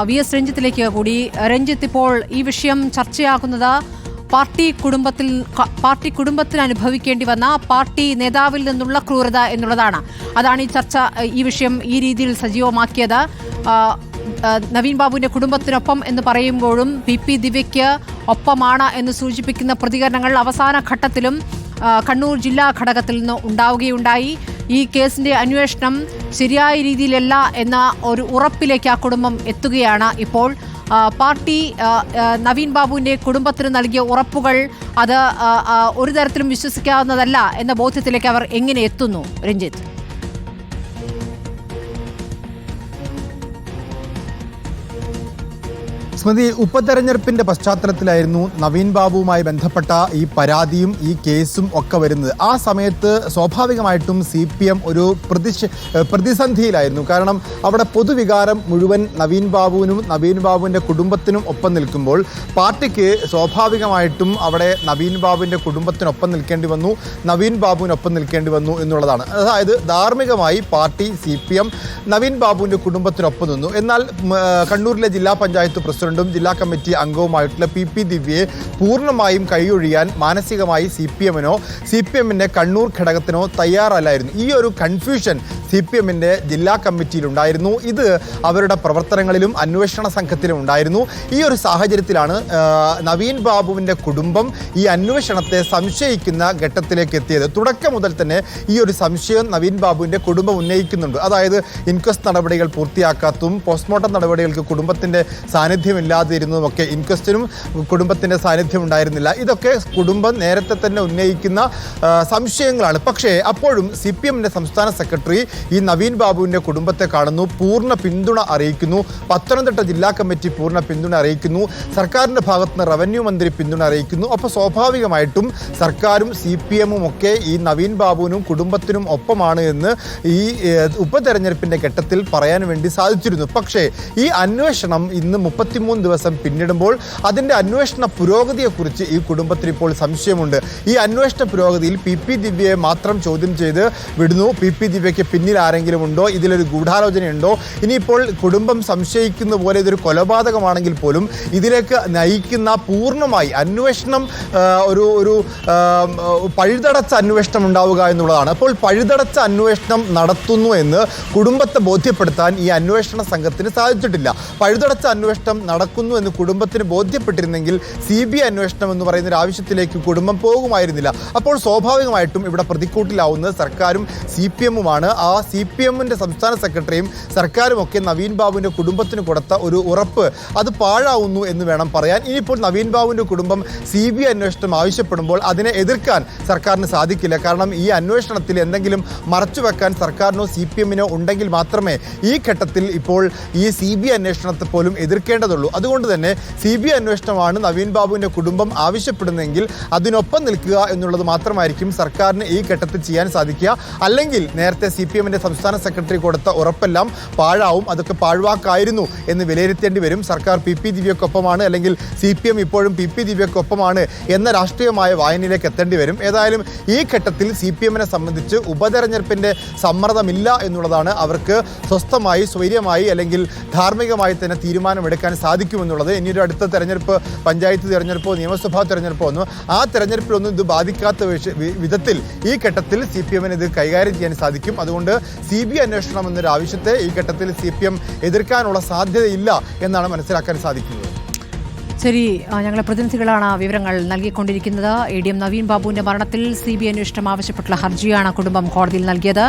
VS രഞ്ജിത്തിലേക്ക് കൂടി. രഞ്ജിത്ത്, ഇപ്പോൾ ഈ വിഷയം ചർച്ചയാകുന്നത് പാർട്ടി കുടുംബത്തിന് അനുഭവിക്കേണ്ടി വന്ന പാർട്ടി നേതാവിൽ നിന്നുള്ള ക്രൂരത എന്നുള്ളതാണ്. അതാണ് ഈ വിഷയം ഈ രീതിയിൽ സജീവമാക്കിയത്. നവീൻ ബാബുവിന്റെ കുടുംബത്തിനൊപ്പം എന്ന് പറയുമ്പോഴും PP ദിവ്യയ്ക്ക് ഒപ്പമാണ് എന്ന് സൂചിപ്പിക്കുന്ന പ്രതികരണങ്ങൾ അവസാന ഘട്ടത്തിലും കണ്ണൂർ ജില്ലാ ഘടകത്തിൽ നിന്ന് ഉണ്ടാവുകയുണ്ടായി. ഈ കേസിന്റെ അന്വേഷണം ശരിയായ രീതിയിലല്ല എന്ന ഒരു ഉറപ്പിലേക്ക് ആ കുടുംബം എത്തുകയാണ്. ഇപ്പോൾ പാർട്ടി നവീൻ ബാബുവിന്റെ കുടുംബത്തിന് നൽകിയ ഉറപ്പുകൾ അത് ഒരു തരത്തിലും വിശ്വസിക്കാവുന്നതല്ല എന്ന ബോധ്യത്തിലേക്ക് അവർ എങ്ങനെ എത്തുന്നു? രഞ്ജിത്ത്, സ്മൃതി, ഉപതെരഞ്ഞെടുപ്പിന്റെ പശ്ചാത്തലത്തിലായിരുന്നു നവീൻ ബാബുവുമായി ബന്ധപ്പെട്ട ഈ പരാതിയും ഈ കേസും ഒക്കെ വരുന്നത്. ആ സമയത്ത് സ്വാഭാവികമായിട്ടും CPM ഒരു പ്രതിസന്ധിയിലായിരുന്നു. കാരണം അവിടെ പൊതുവികാരം മുഴുവൻ നവീൻ ബാബുവിനും നവീൻ ബാബുവിൻ്റെ കുടുംബത്തിനും ഒപ്പം നിൽക്കുമ്പോൾ പാർട്ടിക്ക് സ്വാഭാവികമായിട്ടും അവിടെ നവീൻ ബാബുവിൻ്റെ കുടുംബത്തിനൊപ്പം നിൽക്കേണ്ടി വന്നു, നവീൻ ബാബുവിനൊപ്പം നിൽക്കേണ്ടി വന്നു എന്നുള്ളതാണ്. അതായത് ധാർമ്മികമായി പാർട്ടി CPM നവീൻ ബാബുവിൻ്റെ കുടുംബത്തിനൊപ്പം നിന്നു. എന്നാൽ കണ്ണൂരിലെ ജില്ലാ പഞ്ചായത്ത് പ്രസിഡന്റും ജില്ലാ കമ്മിറ്റി അംഗവുമായിട്ടുള്ള PP ദിവ്യയെ പൂർണ്ണമായും കൈയൊഴിയാൻ മാനസികമായി CPMന്റെ കണ്ണൂർ ഘടകത്തിനോ തയ്യാറല്ലായിരുന്നു. ഈ ഒരു കൺഫ്യൂഷൻ CPMന്റെ ജില്ലാ കമ്മിറ്റിയിലുണ്ടായിരുന്നു. ഇത് അവരുടെ പ്രവർത്തനങ്ങളിലും അന്വേഷണ സംഘത്തിലും ഉണ്ടായിരുന്നു. ഈ ഒരു സാഹചര്യത്തിലാണ് നവീൻ ബാബുവിൻ്റെ കുടുംബം ഈ അന്വേഷണത്തെ സംശയിക്കുന്ന ഘട്ടത്തിലേക്ക് എത്തിയത്. തുടക്കം മുതൽ തന്നെ ഈ ഒരു സംശയം നവീൻ ബാബുവിൻ്റെ കുടുംബം ഉന്നയിക്കുന്നുണ്ട്. അതായത് ഇൻക്വസ്റ്റ് നടപടികൾ പൂർത്തിയാക്കാത്തതും പോസ്റ്റ്മോർട്ടം നടപടികൾക്ക് കുടുംബത്തിൻ്റെ സാന്നിധ്യമില്ലാതിരുന്നതുമൊക്കെ, ഇൻക്വസ്റ്റിനും കുടുംബത്തിൻ്റെ സാന്നിധ്യം ഉണ്ടായിരുന്നില്ല. ഇതൊക്കെ കുടുംബം നേരത്തെ തന്നെ ഉന്നയിക്കുന്ന സംശയങ്ങളാണ്. പക്ഷേ അപ്പോഴും CPMന്റെ സംസ്ഥാന സെക്രട്ടറി ഈ നവീൻ ബാബുവിൻ്റെ കുടുംബത്തെ കാണുന്നു, പൂർണ്ണ പിന്തുണ അറിയിക്കുന്നു. പത്തനംതിട്ട ജില്ലാ കമ്മിറ്റി പൂർണ്ണ പിന്തുണ അറിയിക്കുന്നു. സർക്കാരിൻ്റെ ഭാഗത്തുനിന്ന് റവന്യൂ മന്ത്രി പിന്തുണ അറിയിക്കുന്നു. അപ്പോൾ സ്വാഭാവികമായിട്ടും സർക്കാരും CPMും ഒക്കെ ഈ നവീൻ ബാബുവിനും കുടുംബത്തിനും ഒപ്പമാണ് എന്ന് ഈ ഉപതെരഞ്ഞെടുപ്പിൻ്റെ ഘട്ടത്തിൽ പറയാൻ വേണ്ടി സാധിച്ചിരുന്നു. പക്ഷേ ഈ അന്വേഷണം ഇന്ന് 33 ദിവസം പിന്നിടുമ്പോൾ അതിൻ്റെ അന്വേഷണ പുരോഗതിയെക്കുറിച്ച് ഈ കുടുംബത്തിന് ഇപ്പോൾ സംശയമുണ്ട്. ഈ അന്വേഷണ പുരോഗതിയിൽ PP ദിവ്യയെ മാത്രം ചോദ്യം ചെയ്ത് വിടുന്നു. PP ദിവ്യയ്ക്ക് പിന്നിൽ ആരെങ്കിലും ഉണ്ടോ, ഇതിലൊരു ഗൂഢാലോചനയുണ്ടോ? ഇനിയിപ്പോൾ കുടുംബം സംശയിക്കുന്ന പോലെ ഇതൊരു കൊലപാതകമാണെങ്കിൽ പോലും ഇതിലേക്ക് നയിക്കുന്ന പൂർണ്ണമായി അന്വേഷണം ഒരു പഴുതടച്ച അന്വേഷണം ഉണ്ടാവുക എന്നുള്ളതാണ്. അപ്പോൾ പഴുതടച്ച അന്വേഷണം നടത്തുന്നു എന്ന് കുടുംബത്തെ ബോധ്യപ്പെടുത്താൻ ഈ അന്വേഷണ സംഘത്തിന് സാധിച്ചിട്ടില്ല. പഴുതടച്ച അന്വേഷണം നടക്കുന്നു എന്ന് കുടുംബത്തിന് ബോധ്യപ്പെട്ടിരുന്നെങ്കിൽ CBI അന്വേഷണം എന്ന് പറയുന്ന ഒരു ആവശ്യത്തിലേക്ക് കുടുംബം പോകുമായിരുന്നില്ല. അപ്പോൾ സ്വാഭാവികമായിട്ടും ഇവിടെ പ്രതിക്കൂട്ടിലാവുന്നത് സർക്കാരും CPMുമാണ്. ആ CPMന്റെ സംസ്ഥാന സെക്രട്ടറിയും സർക്കാരും ഒക്കെ നവീൻ ബാബുവിൻ്റെ കുടുംബത്തിന് കൊടുത്ത ഒരു ഉറപ്പ് അത് പാഴാവുന്നു എന്ന് വേണം പറയാൻ. ഇനിയിപ്പോൾ നവീൻ ബാബുവിൻ്റെ കുടുംബം CBI അന്വേഷണം ആവശ്യപ്പെടുമ്പോൾ അതിനെ എതിർക്കാൻ സർക്കാരിന് സാധിക്കില്ല. കാരണം ഈ അന്വേഷണത്തിൽ എന്തെങ്കിലും മറച്ചുവെക്കാൻ സർക്കാരിനോ CPMനോ ഉണ്ടെങ്കിൽ മാത്രമേ ഈ ഘട്ടത്തിൽ ഇപ്പോൾ ഈ CBI അന്വേഷണത്തെ പോലും എതിർക്കേണ്ടതുള്ളൂ. അതുകൊണ്ട് തന്നെ CBI അന്വേഷണമാണ് നവീൻ ബാബുവിൻ്റെ കുടുംബം ആവശ്യപ്പെടുന്നതെങ്കിൽ അതിനൊപ്പം നിൽക്കുക എന്നുള്ളത് മാത്രമായിരിക്കും സർക്കാരിന് ഈ ഘട്ടത്തിൽ ചെയ്യാൻ സാധിക്കുക. അല്ലെങ്കിൽ നേരത്തെ CPMന്റെ സംസ്ഥാന സെക്രട്ടറി കൊടുത്ത ഉറപ്പെല്ലാം പാഴാവും, അതൊക്കെ പാഴ്വാക്കായിരുന്നു എന്ന് വിലയിരുത്തേണ്ടി വരും. സർക്കാർ PP ദിവ്യക്കൊപ്പമാണ്, അല്ലെങ്കിൽ CPM ഇപ്പോഴും PP ദിവ്യക്കൊപ്പമാണ് എന്ന രാഷ്ട്രീയമായ വായനയിലേക്ക് എത്തേണ്ടി വരും. ഏതായാലും ഈ ഘട്ടത്തിൽ CPMനെ സംബന്ധിച്ച് ഉപതെരഞ്ഞെടുപ്പിൻ്റെ സമ്മർദ്ദമില്ല എന്നുള്ളതാണ്. അവർക്ക് സ്വസ്ഥമായി, സ്വൈര്യമായി, അല്ലെങ്കിൽ ധാർമ്മികമായി തന്നെ തീരുമാനമെടുക്കാൻ സാധിക്കുമെന്നുള്ളത്. ഇനിയൊരു അടുത്ത തെരഞ്ഞെടുപ്പ്, പഞ്ചായത്ത് തെരഞ്ഞെടുപ്പോ നിയമസഭാ തെരഞ്ഞെടുപ്പോ ഒന്നും ആ തെരഞ്ഞെടുപ്പിലൊന്നും ഇത് ബാധിക്കാത്ത വിധത്തിൽ ഈ ഘട്ടത്തിൽ CPMന് ഇത് കൈകാര്യം ചെയ്യാൻ സാധിക്കും. അതുകൊണ്ട് CBI അന്വേഷണം എന്നൊരു ആവശ്യത്തെ ഈ ഘട്ടത്തിൽ CPM എതിർക്കാനുള്ള സാധ്യതയില്ല എന്നാണ് മനസ്സിലാക്കാൻ സാധിക്കുന്നത്. ശരി, ഞങ്ങളെ പ്രതിനിധികളാണ് വിവരങ്ങൾ നൽകിക്കൊണ്ടിരിക്കുന്നത്. ADM നവീൻ ബാബുവിന്റെ മരണത്തിൽ CBI അന്വേഷണം ആവശ്യപ്പെട്ടുള്ള ഹർജിയാണ് കുടുംബം കോടതിയിൽ നൽകിയത്.